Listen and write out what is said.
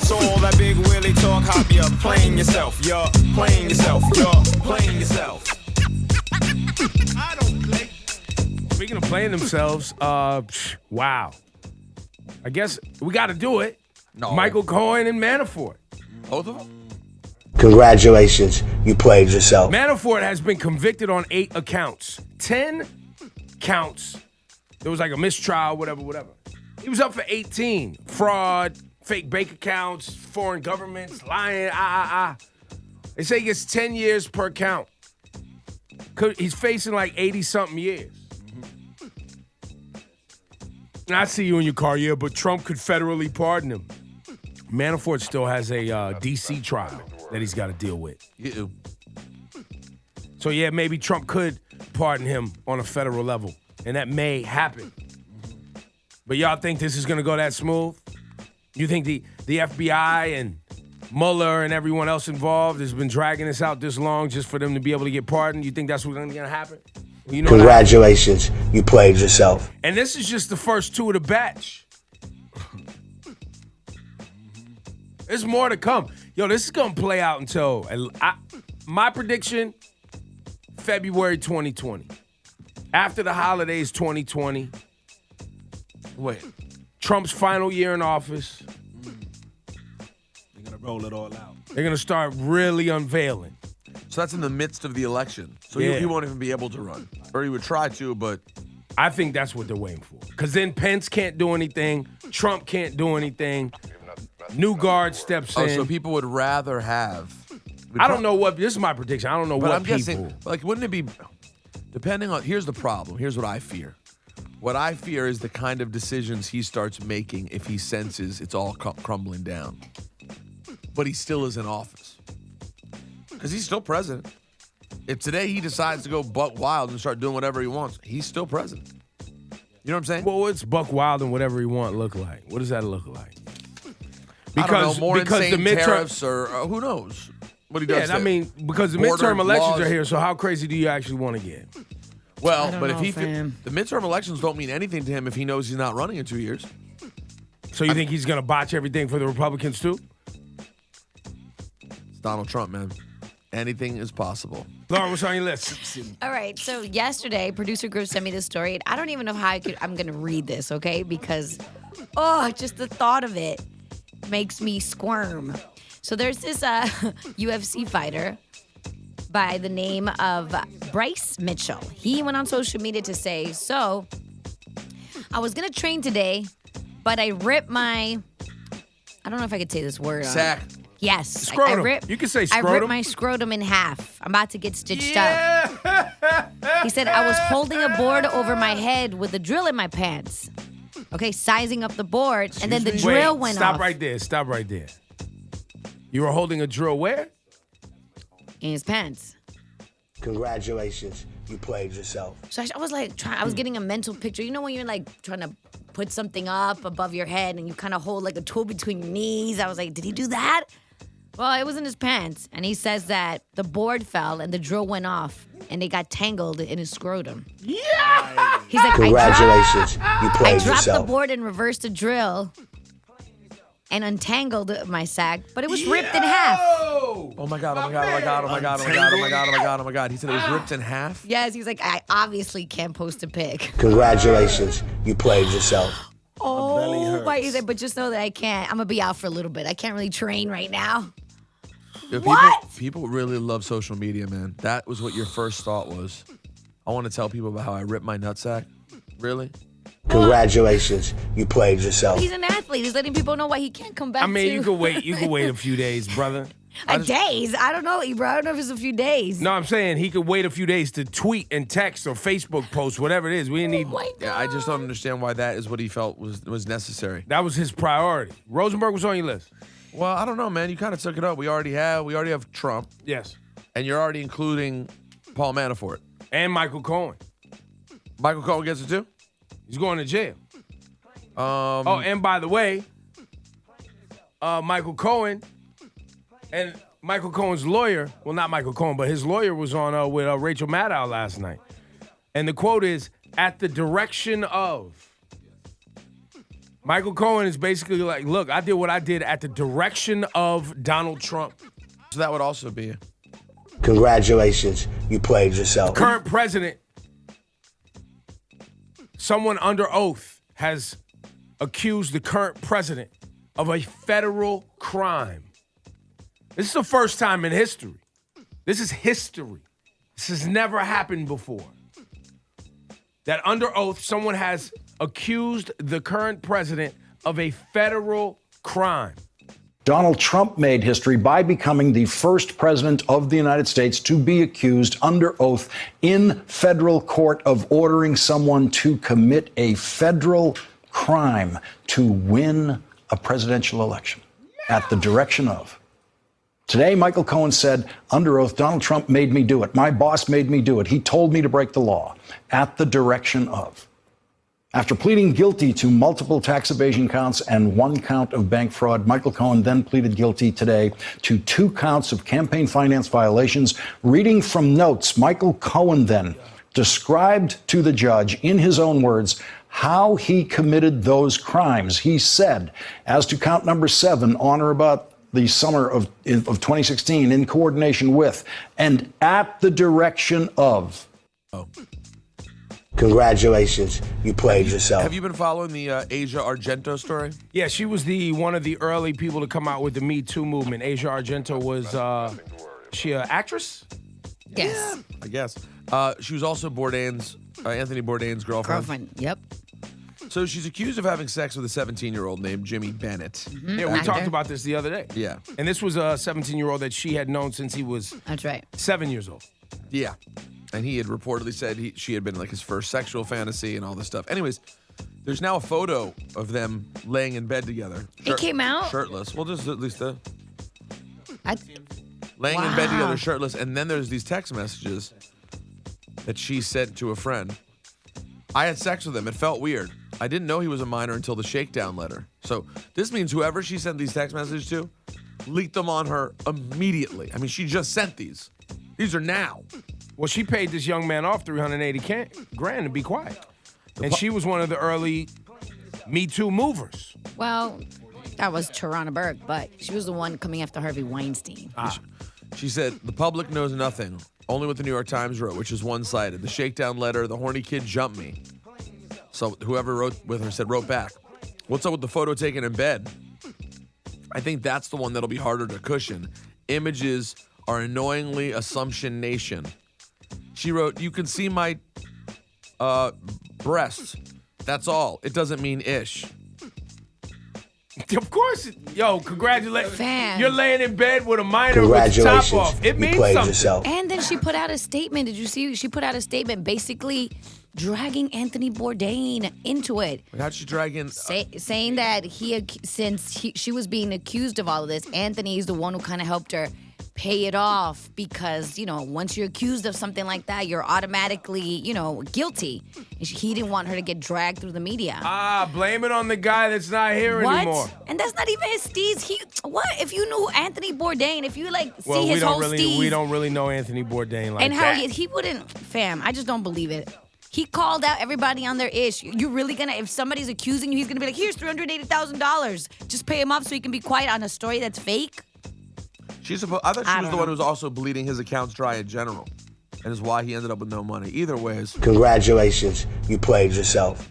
So all that big willy talk, hop, you're playing yourself. You're playing yourself. You're playing yourself. I don't play. Speaking of playing themselves, wow. I guess we got to do it. No. Michael Cohen and Manafort. Both of them? Congratulations, you played yourself. Manafort has been convicted on 8 accounts. 10 counts. There was like a mistrial, whatever. He was up for 18. Fraud, fake bank accounts, foreign governments, lying, They say he gets 10 years per count. He's facing like 80-something years. And I see you in your car, yeah, but Trump could federally pardon him. Manafort still has a D.C. trial that he's got to deal with. Yeah. So, yeah, maybe Trump could pardon him on a federal level, and that may happen. But y'all think this is going to go that smooth? You think the FBI and Mueller and everyone else involved has been dragging this out this long just for them to be able to get pardoned? You think that's what's going to happen? You know, congratulations, you played yourself. And this is just the first 2 of the batch. There's more to come. Yo, this is going to play out until, my prediction, February 2020. After the holidays 2020. Wait. Trump's final year in office. They're going to roll it all out. They're going to start really unveiling. So that's in the midst of the election. So Yeah. he won't even be able to run. Or he would try to, but... I think that's what they're waiting for. Because then Pence can't do anything. Trump can't do anything. New guard steps in. Oh, so people would rather have... I don't know what... This is my prediction. I don't know But what I'm people... guessing, like, wouldn't it be... Depending on... Here's the problem. Here's what I fear. What I fear is the kind of decisions he starts making if he senses it's all crumbling down. But he still is in office. Because he's still president. If today he decides to go buck wild and start doing whatever he wants, he's still president. You know what I'm saying? Well, what's buck wild and whatever he want look like? What does that look like? I don't know, more because insane the midterm tariffs or who knows what he does. Yeah, I mean, because the Border midterm elections laws. are here, so how crazy do you actually want to get? Well, don't but know, if he fam. the midterm elections don't mean anything to him if he knows he's not running in 2 years. So you think he's going to botch everything for the Republicans too? It's Donald Trump, man. Anything is possible. Lauren, what's on your list? All right, so yesterday, producer Griff sent me this story, and I don't even know how I'm going to read this, okay? Because, just the thought of it makes me squirm. So there's this UFC fighter by the name of Bryce Mitchell. He went on social media to say, so, I was going to train today, but I ripped my, I don't know if I could say this word. Sack. Yes. Scrotum. You can say I scrotum. ripped my scrotum in half. I'm about to get stitched up. He said, I was holding a board over my head with a drill in my pants. Okay, sizing up the board, and then the drill went off. Stop right there. You were holding a drill where? In his pants. Congratulations, you played yourself. So I was like, I was getting a mental picture. You know when you're like trying to put something up above your head and you kind of hold like a tool between your knees? I was like, did he do that? Well, it was in his pants. And he says that the board fell and the drill went off and they got tangled in his scrotum. Yeah! He's like, Congratulations, you I played dropped the yourself. board and reversed the drill and untangled my sack, but it was ripped in half. Oh my God, oh my God, oh my God, oh my God, oh my God, oh my God, oh my God, oh my God. He said it was ripped in half? Yes, he's like, I obviously can't post a pic. Congratulations, you played yourself. Oh, my, he's like, but just know that I can't. I'm going to be out for a little bit. I can't really train right now. Yeah, What? People really love social media, man. That was what your first thought was. I want to tell people about how I ripped my nutsack. Really? Congratulations, you played yourself. He's an athlete. He's letting people know why he can't come back I mean, to. you could wait. You could wait a few days, brother. Days? I don't know, Ebro. I don't know if it's a few days. No, I'm saying he could wait a few days to tweet and text or Facebook post, whatever it is. We need. Oh my God. Yeah, I just don't understand why that is what he felt was necessary. That was his priority. Rosenberg was on your list. Well, I don't know, man. You kind of took it up. We already have Trump, Yes. and you're already including Paul Manafort. And Michael Cohen. Michael Cohen gets it too? He's going to jail. And by the way, Michael Cohen and Michael Cohen's lawyer, well, not Michael Cohen, but his lawyer was on with Rachel Maddow last night. And the quote is, at the direction of Michael Cohen is basically like, look, I did what I did at the direction of Donald Trump. So that would also be. Congratulations, you played yourself. Current president, someone under oath has accused the current president of a federal crime. This is the first time in history. This is history. This has never happened before. That under oath, someone has accused the current president of a federal crime. Donald Trump made history by becoming the first president of the United States to be accused under oath in federal court of ordering someone to commit a federal crime to win a presidential election at the direction of. Today, Michael Cohen said under oath, Donald Trump made me do it. My boss made me do it. He told me to break the law at the direction of. After pleading guilty to multiple tax evasion counts and 1 count of bank fraud, Michael Cohen then pleaded guilty today to 2 counts of campaign finance violations. Reading from notes, Michael Cohen then described to the judge in his own words how he committed those crimes. He said, as to count number 7, on or about the summer of 2016, in coordination with and at the direction of. Congratulations, you played yourself. Have you been following the Asia Argento story? Yeah, she was one of the early people to come out with the Me Too movement. Asia Argento was, she an actress? Yes. I guess. She was also Anthony Bourdain's girlfriend. Yep. So she's accused of having sex with a 17-year-old named Jimmy Bennett. Yeah, we Actor. talked about this the other day. Yeah. And this was a 17-year-old that she had known since he was That's right. 7 years old. Yeah. And he had reportedly said she had been like his first sexual fantasy and all this stuff. Anyways, there's now a photo of them laying in bed together. It came out? Shirtless. Well, just at least I, laying in bed Wow. together shirtless. And then there's these text messages that she sent to a friend. I had sex with him. It felt weird. I didn't know he was a minor until the shakedown letter. So this means whoever she sent these text messages to leaked them on her immediately. I mean, she just sent these. These are now. Well, she paid this young man off $380 grand to be quiet. And she was one of the early Me Too movers. well, that was Tarana Burke, but she was the one coming after Harvey Weinstein. She said, the public knows nothing, only what the New York Times wrote, which is one-sided. The shakedown letter, the horny kid jumped me. So whoever wrote with her wrote back, what's up with the photo taken in bed? I think that's the one that'll be harder to cushion. Images are annoyingly assumption nation. She wrote, you can see my breasts. That's all. It doesn't mean ish. Of course. Yo, congratulations. Fam. You're laying in bed with a minor with the top Congratulations, off. It you means played something. yourself. And then she put out a statement. Did you see? She put out a statement basically dragging Anthony Bourdain into it. How'd she drag in? Saying that she was being accused of all of this, Anthony is the one who kind of helped her pay it off because, once you're accused of something like that, you're automatically, guilty. And he didn't want her to get dragged through the media. Blame it on the guy that's not here What? anymore. And that's not even his steez. What? If you knew Anthony Bourdain, if you see We his whole don't steez. really know Anthony Bourdain like And how that. he wouldn't, fam, I just don't believe it. He called out everybody on their ish. You're really gonna, if somebody's accusing you, he's gonna be like, here's $380,000. Just pay him off so he can be quiet on a story that's fake. I thought she I was don't the one know. who was also bleeding his accounts dry in general. And is why he ended up with no money. Either ways. Congratulations, you played yourself.